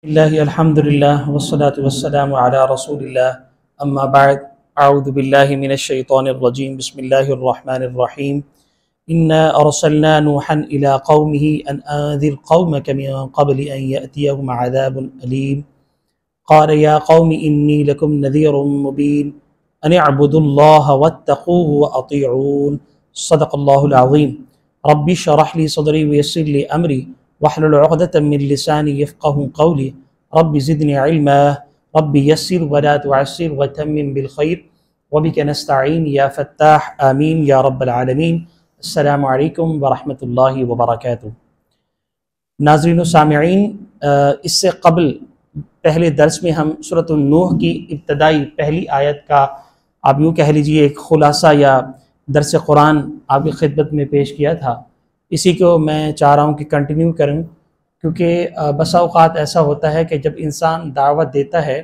अल्हम्दुलिल्लाह वस्सलातु वस्सलामु अला रसूलिल्लाह अम्मा बाद अऊज़ु बिल्लाहि मिनश शैतानिर रजीम बिस्मिल्लाहिर रहमानिर रहीम इन्ना अरसलना नूहन इला कौमिही अन अंज़िर कौमक मिन क़ब्लि अन यअतियहुम अज़ाबुन अलीम क़ाल या कौमि इन्नी लकुम नज़ीरुम मुबीन अन अअ्बुदुल्लाह वत्तक़ूहु व अतीऊन सदक़ल्लाहुल अज़ीम रब्बि इश्रह ली सदरी वयस्सिर ली अमरी वहलुल उक़दतम मिन लिसानी यफ़क़हू क़ौली रब्बि ज़िदनी इल्मा रब्बि यस्सिर वला तुअस्सिर वतम्मिम बिल खैर वबिका नस्तईन या फ़त्ताह आमीन या रब्बल आलमीन। अस्सलामु अलैकुम व रहमतुल्लाहि व बरकातुहू। नाज़रीन व सामिईन, इससे कबल पहले दर्स में हम सूरत नूह की इब्तदाई पहली आयत का आप यूँ कह लीजिए एक खुलासा या दर्स कुरान आपकी खिदमत में पेश किया था। इसी को मैं चाह रहा हूँ कि कंटिन्यू करूँ, क्योंकि बसा औक़ात ऐसा होता है कि जब इंसान दावत देता है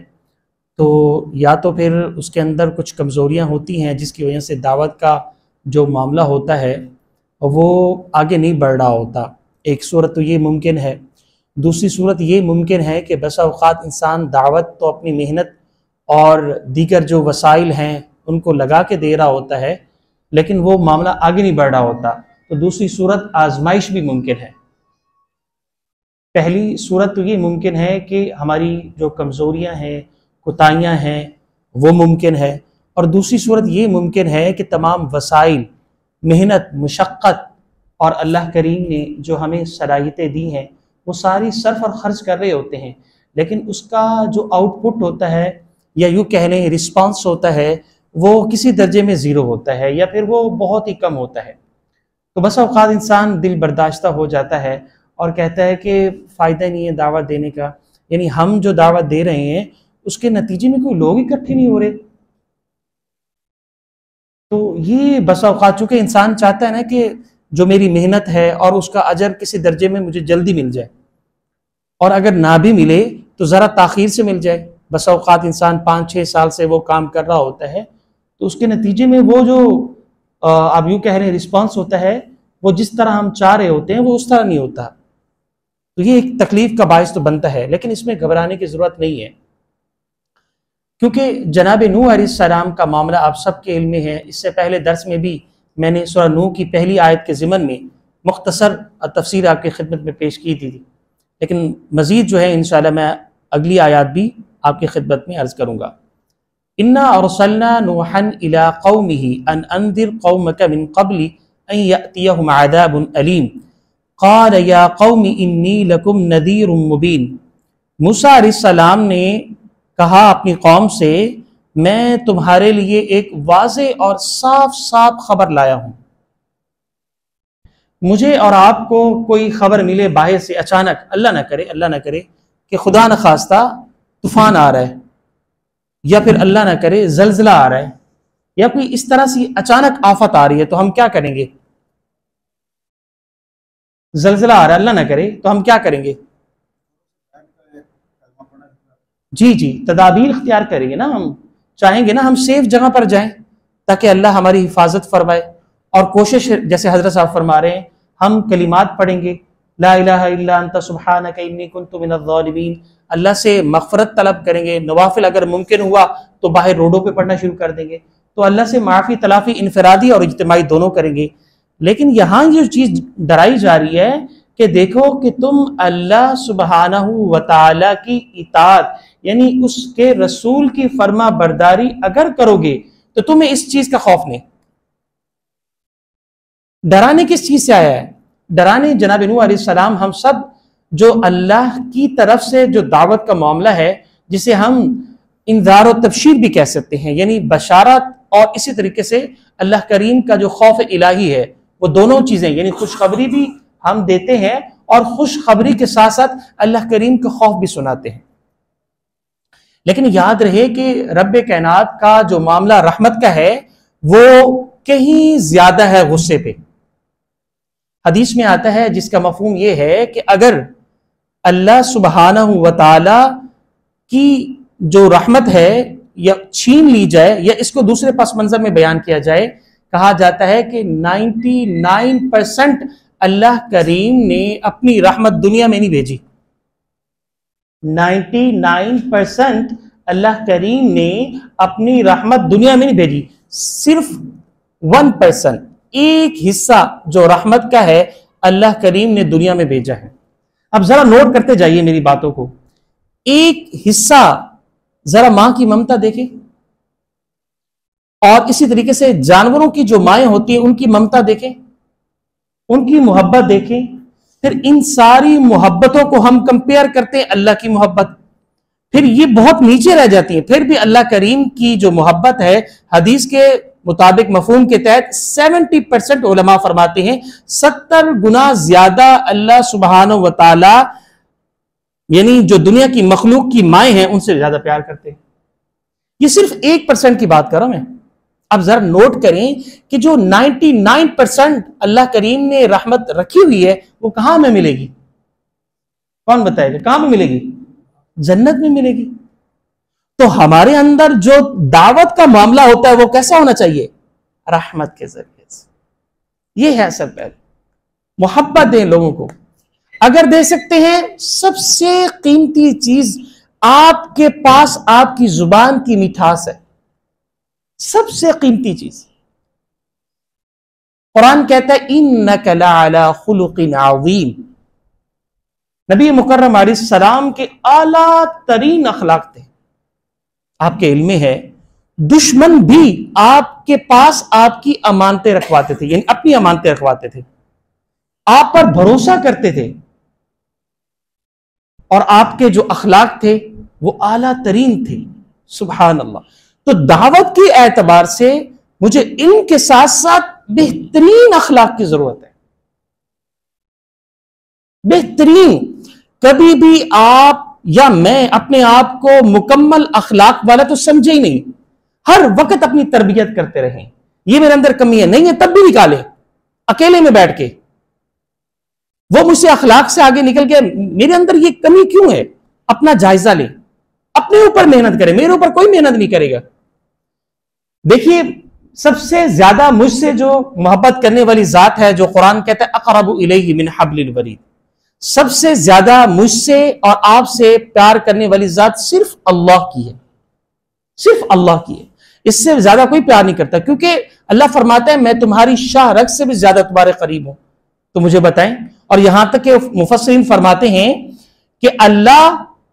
तो या तो फिर उसके अंदर कुछ कमज़ोरियाँ होती हैं जिसकी वजह से दावत का जो मामला होता है वो आगे नहीं बढ़ रहा होता। एक सूरत तो ये मुमकिन है, दूसरी सूरत ये मुमकिन है कि बसा औक़ात इंसान दावत तो अपनी मेहनत और दीगर जो वसाइल हैं उनको लगा के दे रहा होता है, लेकिन वो मामला आगे नहीं बढ़ रहा होता। तो दूसरी सूरत आजमाइश भी मुमकिन है। पहली सूरत तो ये मुमकिन है कि हमारी जो कमज़ोरियाँ हैं, कोताहियाँ हैं, वो मुमकिन है, और दूसरी सूरत ये मुमकिन है कि तमाम वसाइल, मेहनत, मुशक्क़त और अल्लाह करीम ने जो हमें सलाहियतें दी हैं वो सारी सर्फ और ख़र्च कर रहे होते हैं, लेकिन उसका जो आउटपुट होता है या यूँ कह लें रिस्पांस होता है वो किसी दर्जे में ज़ीरो होता है या फिर वो बहुत ही कम होता है। तो बस औक़ात इंसान दिल बर्दाश्ता हो जाता है और कहता है कि फ़ायदा नहीं है दावत देने का, यानी हम जो दावत दे रहे हैं उसके नतीजे में कोई लोग इकट्ठे नहीं हो रहे। तो ये बस औक़ात चूँकि इंसान चाहता है ना कि जो मेरी मेहनत है और उसका अजर किसी दर्जे में मुझे जल्दी मिल जाए, और अगर ना भी मिले तो ज़रा ताख़ीर से मिल जाए। बस औक़ात इंसान 5-6 साल से वो काम कर रहा होता है, तो उसके नतीजे में वो जो आप यूँ कह रहे हैं रिस्पॉन्स होता है वो जिस तरह हम चाह रहे होते हैं वो उस तरह नहीं होता। तो ये एक तकलीफ़ का बायस तो बनता है, लेकिन इसमें घबराने की ज़रूरत नहीं है, क्योंकि जनाब नूह अलैहिस्सलाम का मामला आप सबके इल्म में है। इससे पहले दर्स में भी मैंने सूरह नूह की पहली आयत के ज़िमन में मुख्तसर तफसीर आपकी खिदमत में पेश की थी, लेकिन मज़ीद जो है इंशाअल्लाह मैं अगली आयत भी आपकी खिदमत में अर्ज़ करूँगा। इन्ना अरसलना नूहन इला कौमिही अन अंदिर कौमक मिन क़ब्लि अन यअतियहुम अज़ाबुन अलीम क़ाल या कौमि इन्नी लकुम नज़ीरुम मुबीन। मूसा अलैहिस्सलाम ने कहा अपनी कौम से, मैं तुम्हारे लिए एक वाज़े और साफ साफ खबर लाया हूँ। मुझे और आपको कोई खबर मिले बाहर से अचानक, अल्लाह ना करे कि खुदा न खास्ता तूफान आ रहा है, या फिर अल्लाह ना करे जलजला आ रहा है, या कोई इस तरह से अचानक आफत आ रही है, तो हम क्या करेंगे? जलजला आ रहा है, अल्लाह ना करे, तो हम क्या करेंगे? जी, तदाबीर इख्तियार करेंगे ना, हम चाहेंगे ना हम सेफ जगह पर जाएं ताकि अल्लाह हमारी हिफाजत फरमाए, और कोशिश जैसे हजरत साहब फरमा रहे हैं हम कलिमात पढ़ेंगे, ला इलाहा इल्ला अंता सुब्हानका इन्नी कुन्तु मिनज़ ज़ालिमीन, अल्लाह से मग़फ़िरत तलब करेंगे। नवाफिल अगर मुमकिन हुआ तो बाहर रोडों पे पढ़ना शुरू कर देंगे, तो अल्लाह से माफ़ी तलाफ़ी इनफरादी और इज्तिमाई दोनों करेंगे। लेकिन यहाँ जो चीज़ डराई जा रही है कि देखो कि तुम अल्लाह सुब्हानहू व तआला की इताअत यानी उसके रसूल की फर्मा बरदारी अगर करोगे तो तुम्हें इस चीज़ का खौफ नहीं। डराने किस चीज़ से आया है? डराने जनाब नूह अलैहिस्सलाम हम सब जो अल्लाह की तरफ से जो दावत का मामला है, जिसे हम इंज़ार और तबशीर भी कह सकते हैं, यानी बशारत, और इसी तरीके से अल्लाह करीम का जो खौफ इलाही है, वो दोनों चीज़ें, यानी खुशखबरी भी हम देते हैं और खुशखबरी के साथ साथ अल्लाह करीम का खौफ भी सुनाते हैं। लेकिन याद रहे कि रब्बे कायनात का जो मामला रहमत का है वो कहीं ज्यादा है गुस्से पे। हदीस में आता है जिसका मफहूम ये है कि अगर अल्लाह सुब्हानहू व तआला की जो रहमत है या छीन ली जाए, या इसको दूसरे पस मंजर में बयान किया जाए, कहा जाता है कि 99% अल्लाह करीम ने अपनी रहमत दुनिया में नहीं भेजी, 99% अल्लाह करीम ने अपनी रहमत दुनिया में नहीं भेजी, सिर्फ 1%, एक हिस्सा जो रहमत का है अल्लाह करीम ने दुनिया में भेजा है। अब जरा नोट करते जाइए मेरी बातों को। एक हिस्सा, जरा मां की ममता देखें, और इसी तरीके से जानवरों की जो माएं होती हैं उनकी ममता देखें, उनकी मोहब्बत देखें। फिर इन सारी मोहब्बतों को हम कंपेयर करते हैं अल्लाह की मोहब्बत, फिर ये बहुत नीचे रह जाती है। फिर भी अल्लाह करीम की जो मोहब्बत है, हदीस के मुताबिक मफहूम के तहत 70% उलमा फरमाते हैं 70 गुना ज्यादा अल्लाह सुब्हानहू व तआला यानी जो दुनिया की मखलूक की माएं हैं उनसे ज्यादा प्यार करते हैं। ये सिर्फ 1% की बात कर रहा हूं मैं। अब जरा नोट करें कि जो 99% अल्लाह करीम ने रहमत रखी हुई है वो कहां में मिलेगी? कौन बताएगा कहां में मिलेगी? जन्नत में मिलेगी। तो हमारे अंदर जो दावत का मामला होता है वो कैसा होना चाहिए? रहमत के जरिए से। ये है असल पहलू, मोहब्बत दें लोगों को। अगर दे सकते हैं, सबसे कीमती चीज आपके पास आपकी जुबान की मिठास है, सबसे कीमती चीज। कुरान कहता है इन्नका लअला खुलुकिन अज़ीम। नबी मुकर्रम अलैहिस्सलाम के आला तरीन अखलाक थे। आपके इल्म में है दुश्मन भी आपके पास आपकी अमानतें रखवाते थे, यानी अपनी अमानतें रखवाते थे, आप पर भरोसा करते थे, और आपके जो अखलाक थे वो आला तरीन थे। सुभान अल्लाह। तो दावत के एतबार से मुझे इल्म के साथ साथ बेहतरीन अखलाक की जरूरत है, बेहतरीन। कभी भी आप या मैं अपने आप को मुकम्मल अखलाक वाला तो समझे ही नहीं, हर वक्त अपनी तरबियत करते रहें, ये मेरे अंदर कमी है, नहीं है तब भी निकाले, अकेले में बैठ के। वो मुझसे अखलाक से आगे निकल गया, मेरे अंदर ये कमी क्यों है, अपना जायजा ले, अपने ऊपर मेहनत करें, मेरे ऊपर कोई मेहनत नहीं करेगा। देखिए सबसे ज्यादा मुझसे जो मोहब्बत करने वाली जात है, जो कुरान कहता है अक़रबु इलैहि मिन हब्लिल वरीद, सबसे ज्यादा मुझसे और आपसे प्यार करने वाली जात सिर्फ अल्लाह की है, सिर्फ अल्लाह की है। इससे ज्यादा कोई प्यार नहीं करता, क्योंकि अल्लाह फरमाता है मैं तुम्हारी शाह रग से भी ज्यादा तुम्हारे करीब हूं। तो मुझे बताएं, और यहां तक कि मुफस्सिरीन फरमाते हैं कि अल्लाह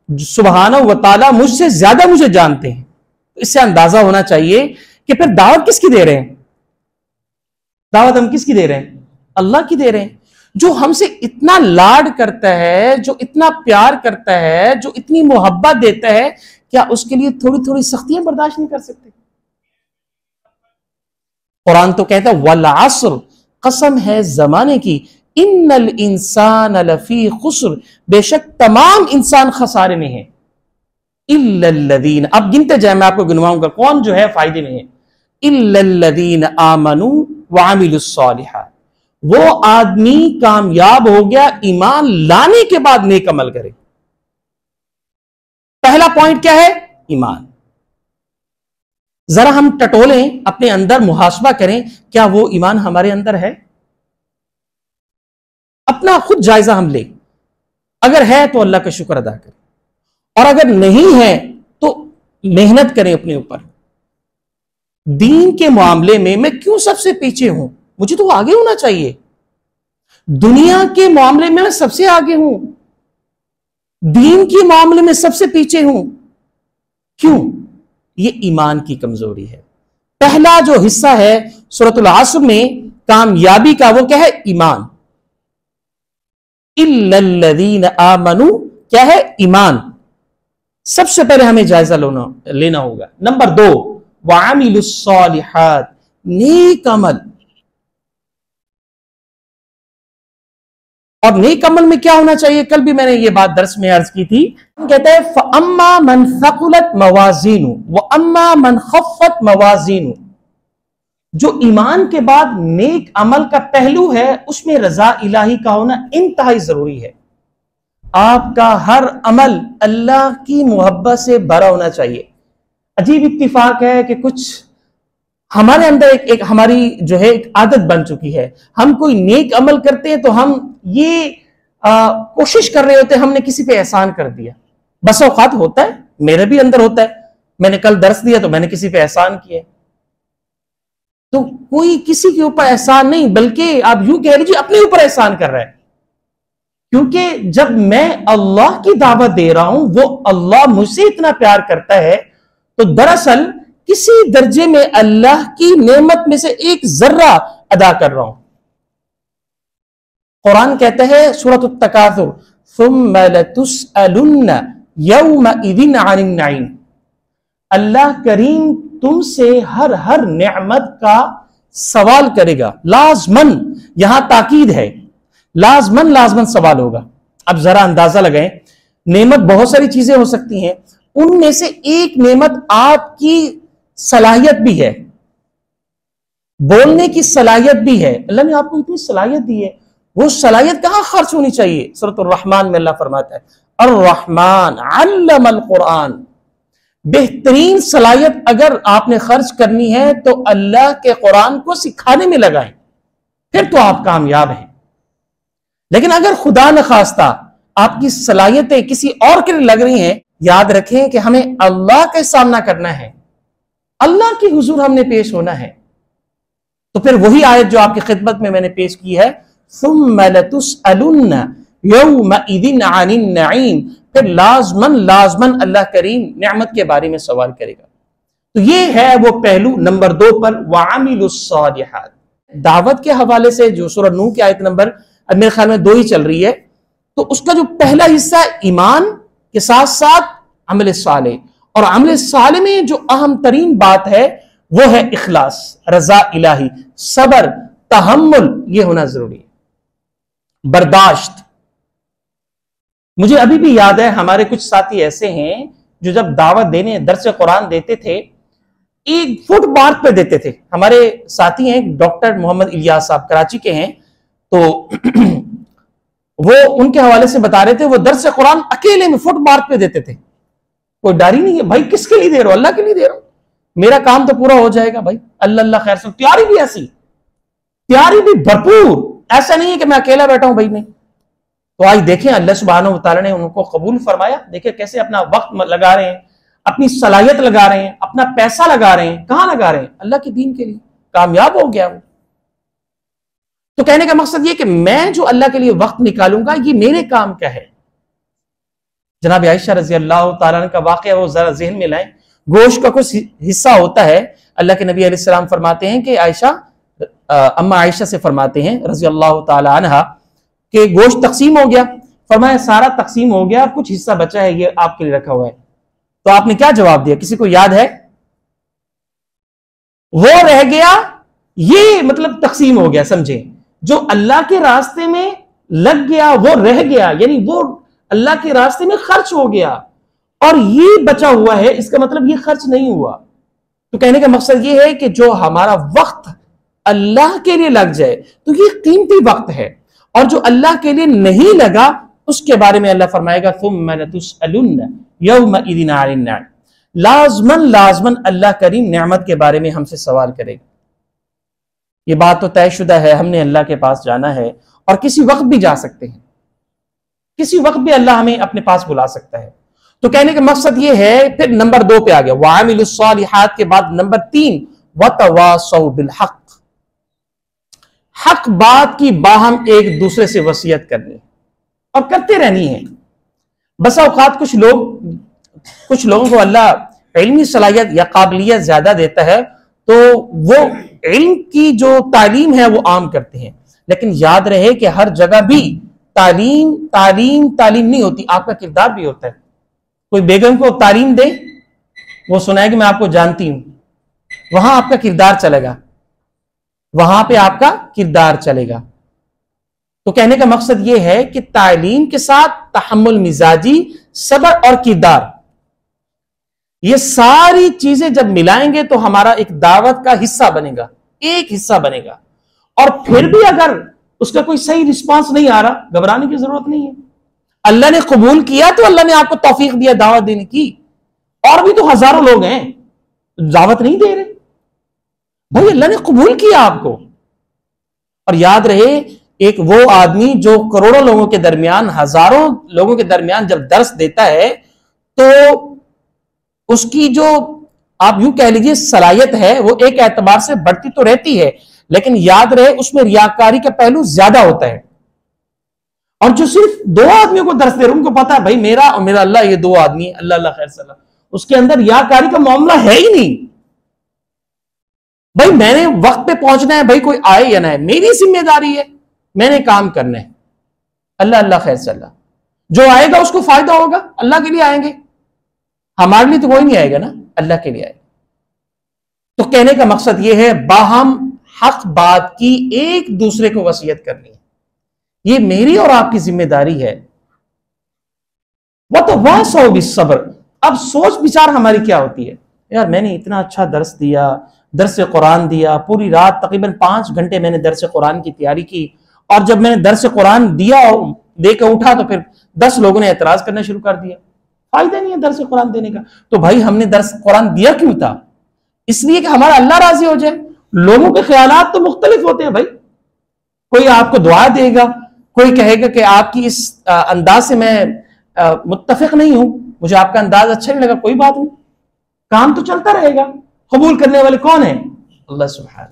सुब्हानहू व तआला मुझसे ज्यादा मुझे जानते हैं। तो इससे अंदाजा होना चाहिए कि फिर दावत किसकी दे रहे हैं? दावत हम किसकी दे रहे हैं? अल्लाह की दे रहे हैं, जो हमसे इतना लाड करता है, जो इतना प्यार करता है, जो इतनी मोहब्बत देता है। क्या उसके लिए थोड़ी थोड़ी सख्तियां बर्दाश्त नहीं कर सकते? कुरान तो कहता है वल अस्र, कसम है जमाने की, इन्नल इंसान लफी खुस्र, बेशक तमाम इंसान खसारे में है, इल्लल्लज़ीन, अब गिनते जाए, मैं आपको गिनवाऊंगा कौन जो है फायदे में है। इल्लल्लज़ीन आमनू व अमिलुस्सालिहात, वो आदमी कामयाब हो गया ईमान लाने के बाद नेक अमल करे। पहला पॉइंट क्या है? ईमान। जरा हम टटोलें, अपने अंदर मुहासबा करें, क्या वो ईमान हमारे अंदर है? अपना खुद जायजा हम लें। अगर है तो अल्लाह का शुक्र अदा करें, और अगर नहीं है तो मेहनत करें अपने ऊपर। दीन के मामले में मैं क्यों सबसे पीछे हूं? मुझे तो आगे होना चाहिए। दुनिया के मामले में मैं सबसे आगे हूं, दीन के मामले में सबसे पीछे हूं। क्यों? ये ईमान की कमजोरी है। पहला जो हिस्सा है सूरतुल अस्र में कामयाबी का, वो क्या है? ईमान। इल्लल्लज़ीन आमनू क्या है? ईमान। सबसे पहले हमें जायजा लेना होगा। नंबर 2 वअमिलुस्सालिहात, नेक अमल। और नेक अमल में क्या होना चाहिए? कल भी मैंने ये बात दर्स में अर्ज की थी। कहता है फअम्मा मन सकुलत मवाजीनु व अम्मा मन खफ्फत मवाजीनु। जो ईमान के बाद नेक अमल का पहलू है, उसमें रजा इलाही का होना इंतहाई जरूरी है। आपका हर अमल अल्लाह की मोहब्बत से भरा होना चाहिए। अजीब इत्तिफाक है कि कुछ हमारे अंदर एक हमारी जो है एक आदत बन चुकी है। हम कोई नेक अमल करते हैं तो हम ये कोशिश कर रहे होते हैं हमने किसी पे एहसान कर दिया, बस औकात होता है, मेरे भी अंदर होता है, मैंने कल दर्स दिया तो मैंने किसी पे एहसान किया, तो कोई किसी के ऊपर एहसान नहीं, बल्कि आप यूं कह लीजिए अपने ऊपर एहसान कर रहा है। क्योंकि जब मैं अल्लाह की दावत दे रहा हूं, वो अल्लाह मुझसे इतना प्यार करता है, तो दरअसल किसी दर्जे में अल्लाह की नेमत में से एक जर्रा अदा कर रहा हूं। कुरान कहता है सूरत अत-तकासुर, सुम्मा लतुसअलुन्ना यौमइदिन अनिन नईम, अल्लाह करीम तुमसे हर नेमत का सवाल करेगा। लाजमन, यहां ताकीद है, लाजमन सवाल होगा। अब जरा अंदाजा लगाएं, नेमत बहुत सारी चीजें हो सकती हैं, उनमें से एक नेमत आपकी सलाहियत भी है, बोलने की सलाहियत भी है। अल्लाह ने आपको इतनी सलाहियत दी है, वो सलाहियत कहां खर्च होनी चाहिए? सूरत ar-रहमान में अल्लाह फरमाता है, ar-रहमान अल्लमल कुरान, बेहतरीन सलाहियत अगर आपने खर्च करनी है तो अल्लाह के कुरान को सिखाने में लगाएं, फिर तो आप कामयाब हैं। लेकिन अगर खुदा न खास्ता आपकी सलाहियतें किसी और के लिए लग रही हैं, याद रखें कि हमें अल्लाह का सामना करना है, अल्लाह की हुजूर हमने पेश होना है। तो फिर वही आयत जो आपकी खिदमत में मैंने पेश की है, सुम्मा लतुसअलुन्ना यौमइदिन अनिन नईम, फिर लाजमन अल्लाह करीम नेमत के बारे में सवाल करेगा। तो ये है वो पहलू नंबर 2 पर, वअमिलुस्सालिहात। दावत के हवाले से जो सूरह नूह की आयत नंबर, अब मेरे ख्याल में 2 ही चल रही है, तो उसका जो पहला हिस्सा ईमान के साथ साथ अमल साले, और अमल साले में जो अहम तरीन बात है वो है इखलास, रजा इलाही, सबर, तहम्मुल, ये होना जरूरी है, बर्दाश्त। मुझे अभी भी याद है, हमारे कुछ साथी ऐसे हैं जो जब दावत देने दर्स कुरान देते थे, एक फुटपाथ पे देते थे। हमारे साथी हैं डॉक्टर मोहम्मद इलियास साहब, कराची के हैं, तो वो उनके हवाले से बता रहे थे, वो दर्स कुरान अकेले में फुटपाथ पे देते थे, कोई डर ही नहीं है। भाई किसके लिए दे रहे हो? अल्लाह के लिए दे रहा हूं, मेरा काम तो पूरा हो जाएगा भाई, अल्लाह अल्लाह खैर से। तैयारी भी ऐसी, तैयारी भी भरपूर, ऐसा नहीं है कि मैं अकेला बैठा हूं भाई नहीं। तो आज देखें अल्लाह सुब्हानहू व तआला ने उनको कबूल फरमाया, देखिए कैसे अपना वक्त लगा रहे हैं, अपनी सलाहियत लगा रहे हैं, अपना पैसा लगा रहे हैं। कहां लगा रहे हैं? अल्लाह के दीन के लिए। कामयाब हो गया वो। तो कहने का मकसद ये कि मैं जो अल्लाह के लिए वक्त निकालूंगा, ये मेरे काम का है। जनाब आयशा रजी अल्लाह तआला का वाकया वो जरा जहन में लाएं। गोश्त का कुछ हिस्सा होता है, अल्लाह के नबी अलैहिस्सलाम फरमाते हैं कि आयशा, अम्मा आयशा से फरमाते हैं रजी अल्लाह तआला अन्हा कि गोश्त तकसीम हो गया। फरमाया सारा तकसीम हो गया, कुछ हिस्सा बचा है, ये आपके लिए रखा हुआ है। तो आपने क्या जवाब दिया? किसी को याद है? वो रह गया, ये मतलब तकसीम हो गया, समझे? जो अल्लाह के रास्ते में लग गया वो रह गया, यानी वो अल्लाह के रास्ते में खर्च हो गया, और ये बचा हुआ है, इसका मतलब ये खर्च नहीं हुआ। तो कहने का मकसद ये है कि जो हमारा वक्त अल्लाह के लिए लग जाए तो ये कीमती वक्त है, और जो अल्लाह के लिए नहीं लगा उसके बारे में अल्लाह फरमाएगा सुम्मा लतुसअलुन्ना यौमइदिन अनिन नईम, लाजमन अल्लाह करीम नेमत के बारे में हमसे सवाल करेगा। ये बात तो तयशुदा है, हमने अल्लाह के पास जाना है, और किसी वक्त भी जा सकते हैं, किसी वक्त भी अल्लाह हमें अपने पास बुला सकता है। तो कहने का मकसद ये है, फिर नंबर 2 पे आ गया, वअमिलुस्सालिहात के बाद नंबर 3, वतवासौ बिल हक, हक बात की बाहम एक दूसरे से वसीयत करनी और करते रहनी है। बस औकात कुछ लोगों को अल्लाह इल्मी सलाहियत या काबिलियत ज्यादा देता है, तो वो इल्म की जो तालीम है वो आम करते हैं। लेकिन याद रहे कि हर जगह भी तालीम नहीं होती, आपका किरदार भी होता है। कोई बेगम को तालीम दे, वो सुनाए कि मैं आपको जानती हूं, वहां आपका किरदार चलेगा, वहां पे आपका किरदार चलेगा। तो कहने का मकसद यह है कि तालीम के साथ तहम्मुल मिजाजी, सब्र और किरदार, ये सारी चीजें जब मिलाएंगे तो हमारा एक दावत का हिस्सा बनेगा, एक हिस्सा बनेगा। और फिर भी अगर उसका कोई सही रिस्पांस नहीं आ रहा, घबराने की जरूरत नहीं है। अल्लाह ने कबूल किया तो अल्लाह ने आपको तौफीक दिया दावत देने की, और भी तो हजारों लोग हैं दावत नहीं दे रहे। भाई अल्लाह ने कबूल किया आपको। और याद रहे, एक वो आदमी जो करोड़ों लोगों के दरमियान, हजारों लोगों के दरमियान जब दर्स देता है, तो उसकी जो आप यूं कह लीजिए सलाहियत है वो एक एतबार से बढ़ती तो रहती है, लेकिन याद रहे उसमें रियाकारी का पहलू ज्यादा होता है। और जो सिर्फ दो आदमियों को दर्श दे रहे उनको पता है भाई मेरा और मेरा अल्लाह ये दो आदमी, अल्लाह अल्लाह खैर सलाह, उसके अंदर रियाकारी का मामला है ही नहीं। भाई मैंने वक्त पे पहुंचना है, भाई कोई आए या ना आए मेरी जिम्मेदारी है, मैंने काम करना है, अल्लाह अल्लाह खैर सलाह। जो आएगा उसको फायदा होगा, अल्लाह के लिए आएंगे, हमारे लिए तो कोई नहीं आएगा ना, अल्लाह के लिए आएगा। तो कहने का मकसद यह है बाहम हक बात की एक दूसरे को वसीयत करनी है, ये मेरी और आपकी जिम्मेदारी है। वह तो वह सौ भी सब्र। अब सोच विचार हमारी क्या होती है, यार मैंने इतना अच्छा दर्स दिया, दर्स कुरान दिया, पूरी रात तकरीबन 5 घंटे मैंने दर्स कुरान की तैयारी की, और जब मैंने दर्स कुरान दिया और देकर उठा तो फिर 10 लोगों ने एतराज करना शुरू कर दिया, फायदा नहीं है दर्स कुरान देने का। तो भाई हमने दर्स कुरान दिया क्यों था? इसलिए कि हमारा अल्लाह राजी हो जाए। लोगों के ख्यालात तो मुख्तलिफ होते हैं भाई, कोई आपको दुआ देगा, कोई कहेगा कि आपकी इस अंदाज से मैं मुत्तफिक नहीं हूं, मुझे आपका अंदाज अच्छा नहीं लगा, कोई बात नहीं, काम तो चलता रहेगा। कबूल करने वाले कौन है? अल्लाह सुब्हान।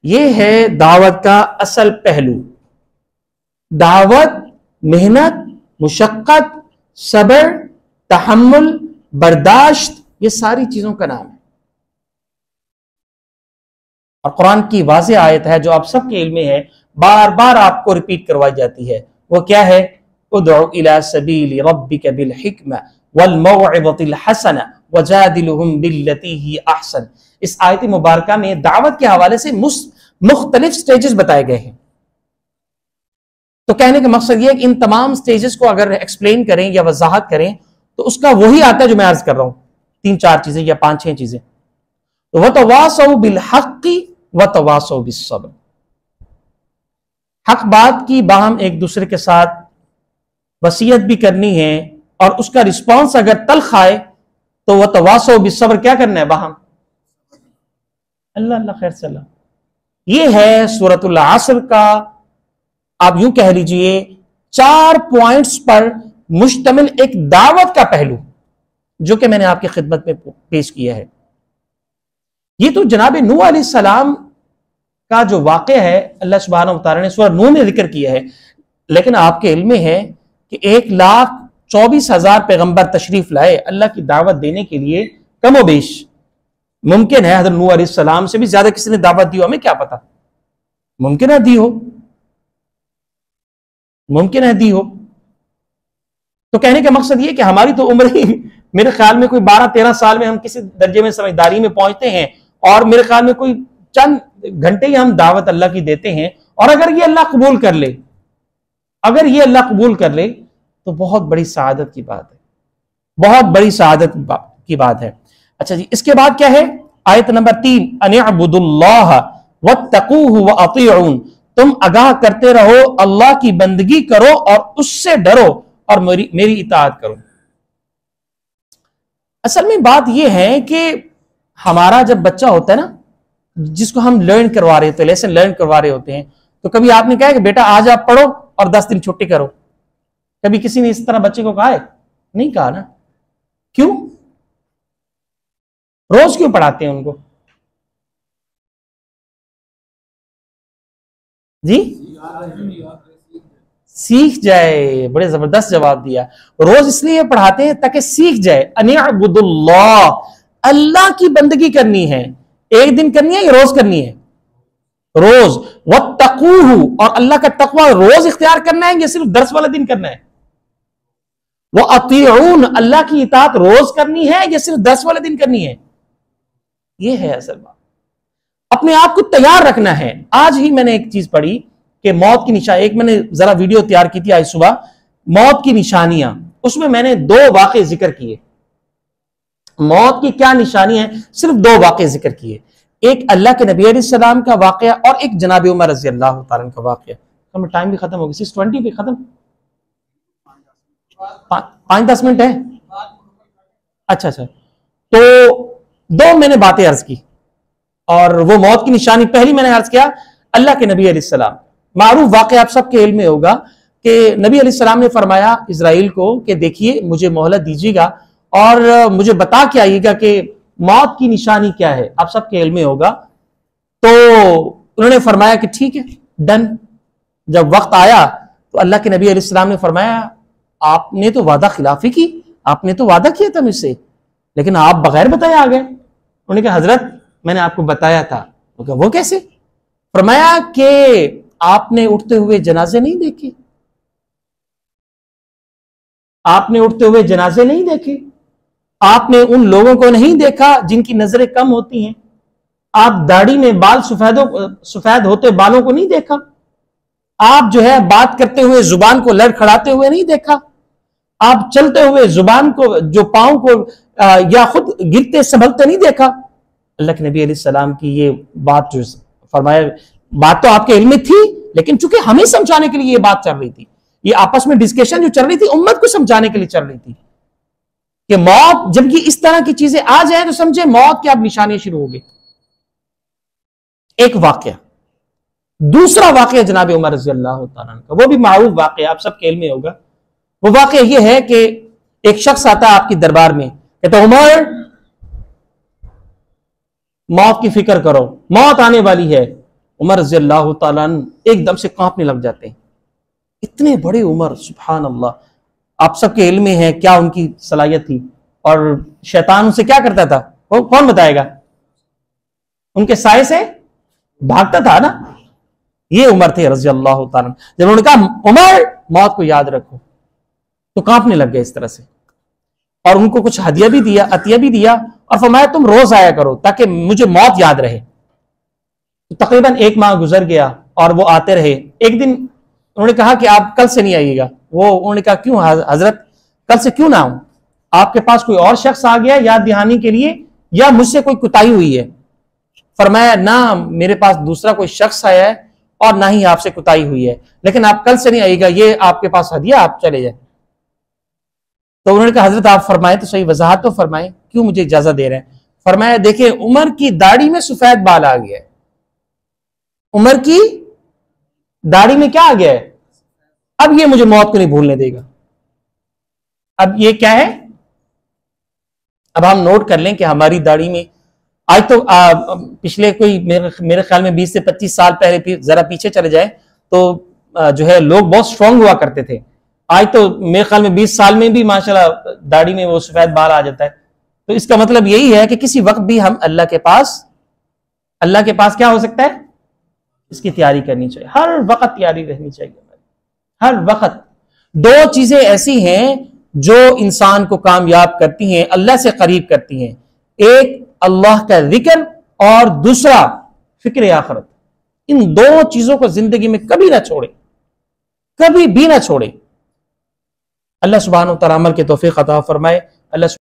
ये है दावत का असल पहलू। दावत मेहनत, मुशक्कत, सब्र, तहम्मुल, बर्दाश्त, ये सारी चीजों का नाम है। और कुरान की वाज़ेह आयत है जो आप सबके इल्म में है, बार बार आपको रिपीट करवाई जाती है, वो क्या है? उदउ इला सबील रब्बिका बिल हिक्मा वल मौइज़तिल हसना वजादिलहुम बिल्लती ही अहसन। इस आयत मुबारका में दावत के हवाले से मुख्तलिफ स्टेजेस बताए गए हैं। तो कहने का मकसद यह है कि इन तमाम स्टेजेस को अगर एक्सप्लेन करें या वजाहत करें तो उसका वही आता है जो मैं अर्ज कर रहा हूं, 3-4 चीजें या 5-6 चीजें। तो वतवासौ बिल हक़्क़ि वतवासौ बिस सब्र। हक बात की बाहम एक दूसरे के साथ वसीयत भी करनी है, और उसका रिस्पॉन्स अगर तल्ख आए तो वह तवासौ बिस सब्र क्या करना है? बाहम अल्लाह अल्लाह खैर सलाह। ये है सूरतुल असर का, आप यूं कह लीजिए 4 पॉइंट्स पर मुश्तमिल एक दावत का पहलू, जो कि मैंने आपकी खिदमत में पेश किया है। ये तो जनाब नूह अलैहिस्सलाम का जो वाक़या है अल्लाह सुब्हानहू व तआला ने सूरह नूह में जिक्र किया है, लेकिन आपके इल्म में है कि 1,24,000 पैगंबर तशरीफ लाए अल्लाह की दावत देने के लिए। कमोबेश मुमकिन है हज़रत नूह अलैहिस्सलाम से भी ज्यादा किसी ने दावत दी हो, हमें क्या पता, मुमकिन है दी हो, मुमकिन है दी हो। तो कहने का मकसद ये कि हमारी तो उम्र ही मेरे ख्याल में कोई 12-13 साल में हम किसी दर्जे में समझदारी में पहुंचते हैं, और मेरे ख्याल में कोई चंद घंटे ही हम दावत अल्लाह की देते हैं। और अगर ये अल्लाह कबूल कर ले, अगर ये अल्लाह कबूल कर ले तो बहुत बड़ी सआदत की बात है, बहुत बड़ी सआदत की बात है। अच्छा जी, इसके बाद क्या है? आयत नंबर 3, अनिअबुदुल्लाह वत्तकूहु व अतीऊन। तुम आगाह करते रहो, अल्लाह की बंदगी करो और उससे डरो और मेरी इताअत करो। असल में बात यह है कि हमारा जब बच्चा होता है ना, जिसको हम लर्न करवा रहे होते हैं, लेसन लर्न करवा रहे होते हैं, तो कभी आपने कहा कि बेटा आज आप पढ़ो और 10 दिन छुट्टी करो? कभी किसी ने इस तरह बच्चे को कहा है? नहीं कहा ना। क्यों? रोज क्यों पढ़ाते हैं उनको जी? सीख जाए। बड़े जबरदस्त जवाब दिया। रोज इसलिए पढ़ाते हैं ताकि सीख जाए। अनिअबुदुल्लाह, अल्लाह की बंदगी करनी है। एक दिन करनी है या रोज करनी है? रोज। वत्तकूहु, और अल्लाह का तकवा रोज इख्तियार करना है या सिर्फ दर्स वाला दिन करना है? वो अतीऊन, अल्लाह की इताअत रोज करनी है या सिर्फ दर्स वाले दिन करनी है? ये है असल बात। अपने आप को तैयार रखना है। आज ही मैंने एक चीज पढ़ी कि मौत की निशानी, एक मैंने जरा वीडियो तैयार की थी आज सुबह, मौत की निशानियां, उसमें मैंने 2 वाक़े जिक्र किए। मौत की क्या निशानी है, सिर्फ 2 वाक़े जिक्र किए। एक अल्लाह के नबी अलैहिस्सलाम का वाक़या और एक जनाब उमर रज़ी अल्लाह तआला का वाक़या। तो टाइम भी खत्म हो गया, 6:20 पे खत्म, 5-10 मिनट है। अच्छा, तो 2 मैंने बातें अर्ज की, और वो मौत की निशानी पहली मैंने अर्ज किया अल्लाह के नबी अलैहिस्सलाम। मारूफ वाक़या आप सबके इल्म में होगा, कि नबी अलैहिस्सलाम ने फरमाया इजराइल को कि देखिए मुझे मोहलत दीजिएगा और मुझे बता के आइएगा कि मौत की निशानी क्या है, आप सबके इल्म में होगा। तो उन्होंने फरमाया कि ठीक है, डन। जब वक्त आया तो अल्लाह के नबी अलैहिस्सलाम ने फरमाया आपने तो वादा खिलाफी की, आपने तो वादा किया था मुझसे, लेकिन आप बगैर बताए आ गए। उन्होंने कहा हजरत मैंने आपको बताया था। वो कैसे? फरमाया कि आपने उठते हुए जनाजे नहीं देखे, आपने उठते हुए जनाजे नहीं देखे, आपने उन लोगों को नहीं देखा जिनकी नजरें कम होती हैं, आप दाढ़ी में बाल सफेद होते बालों को नहीं देखा, आप जो है बात करते हुए जुबान को लड़खड़ाते हुए नहीं देखा, आप चलते हुए जुबान को जो पांव को या खुद गिरते संभलते नहीं देखा। अल्लाह के नबी अलैहिस्सलाम की ये बात जो फरमाया, बात तो आपके इल्म में थी, लेकिन चूंकि हमें समझाने के लिए ये बात चल रही थी, ये आपस में डिस्कशन जो चल रही थी उम्मत को समझाने के लिए चल रही थी कि मौत जब ये इस तरह की चीजें आ जाए तो समझे मौत की अब निशानियां शुरू हो गई। एक वाकया। दूसरा वाकया जनाब उमर रज़ी अल्लाह तआला का, वो भी मारूफ वाकया, आप सबके इल्म में होगा। वो वाकया ये है कि एक शख्स आता है आपकी दरबार में, कहता उमर मौत की फिक्र करो, मौत आने वाली है। उमर रज़ी अल्लाह तआला एकदम से कांपने लग जाते हैं। इतने बड़े उमर, सुभान अल्लाह, आप सबके इल्म में है क्या उनकी सलाहियत थी, और शैतान उनसे क्या करता था, वो कौन बताएगा? उनके साए से भागता था ना। ये उमर थे रज़ी अल्लाह तआला। जब उन्होंने कहा उमर मौत को याद रखो, तो कांपने लग गए इस तरह से, और उनको कुछ हदिया भी दिया, अतिया भी दिया, और फरमाया तुम रोज आया करो ताकि मुझे मौत याद रहे। तो तकरीबन 1 माह गुजर गया और वो आते रहे। एक दिन उन्होंने कहा कि आप कल से नहीं आइएगा। वो उन्होंने कहा क्यों हजरत, कल से क्यों ना आऊं? आपके पास कोई और शख्स आ गया याद दहानी के लिए, या मुझसे कोई कुताही हुई है? फरमाया ना मेरे पास दूसरा कोई शख्स आया है और ना ही आपसे कुताही हुई है, लेकिन आप कल से नहीं आइएगा, ये आपके पास हदिया, आप चले जाए। तो उन्होंने कहा हजरत आप फरमाए तो सही, वजाहत तो फरमाए, क्यों मुझे इजाजत दे रहे हैं? फरमाया देखिए उमर की दाढ़ी में सफेद बाल आ गया है, उमर की दाढ़ी में क्या आ गया है, अब ये मुझे मौत को नहीं भूलने देगा। अब ये क्या है? अब हम नोट कर लें कि हमारी दाढ़ी में आज तो पिछले कोई मेरे ख्याल में 20 से 25 साल पहले जरा पीछे चले जाए तो जो है लोग बहुत स्ट्रांग हुआ करते थे। आज तो मेरे ख्याल में 20 साल में भी माशाल्लाह दाढ़ी में वो सफेद बाल आ जाता है। तो इसका मतलब यही है कि किसी वक्त भी हम अल्लाह के पास क्या हो सकता है, इसकी तैयारी करनी चाहिए, हर वक्त तैयारी रहनी चाहिए, हर वक्त। 2 चीजें ऐसी हैं जो इंसान को कामयाब करती हैं, अल्लाह से करीब करती हैं, एक अल्लाह का जिक्र और दूसरा फिक्र आखिरत। इन 2 चीजों को जिंदगी में कभी ना छोड़े, कभी भी ना छोड़े। अल्लाह सुब्हानहू व तआला अमल की तौफीक अता फरमाए। अल्लाह